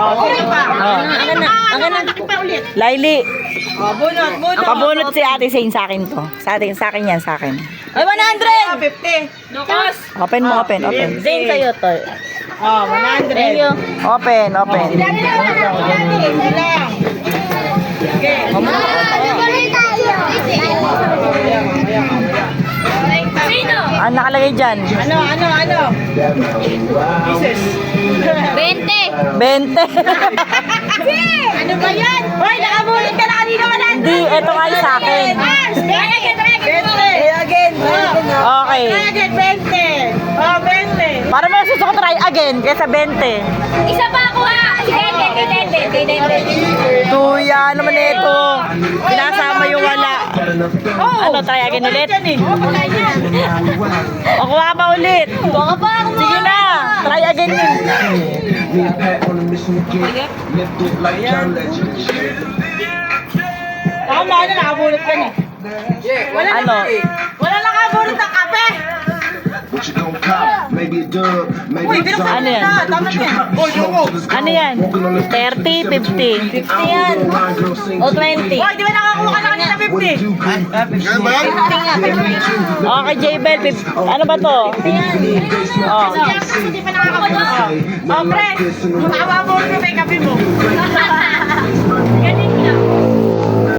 Okay pa. Ang na. Laili. Bunot. Pabunot si Ate Zane sa akin to. Sa akin yan, sa akin. Ay, 100! 50. Lucas. Open mo, open. Zane sa'yo, tol. 100. Thank you. Open. Dali lang. Okay. Sino? Ano nakalagay dyan? Ano? Pieces. 20. 20. Ano ba yan? Hoy, nakabulot ka na kanina 100. Hindi, ito nga yung sa akin. Again. Okay. Again, 20. 20. Para mo susuko try again kaysa 20. Isa pa ako ha. Kay Dente. Tuya naman ito. Pinasama yung wala. Ano, try again ulit? O, kuha pa ulit. Baka pa ako Sige na, try again yun. Ako na nakabulot ka na. Ano? Wala nakabulot ng kape. Uy, Ano yan? Tama yan. Ano yan? 30, 50. 50 yan. O 20. Hoy, di ba nakakuha ka na kanina 50? Okay, J-Bell. Ano ba to? Oh. Kasi di pa nakakakuha. Oh, pre, makababulot mo may kape mo. Ganyan.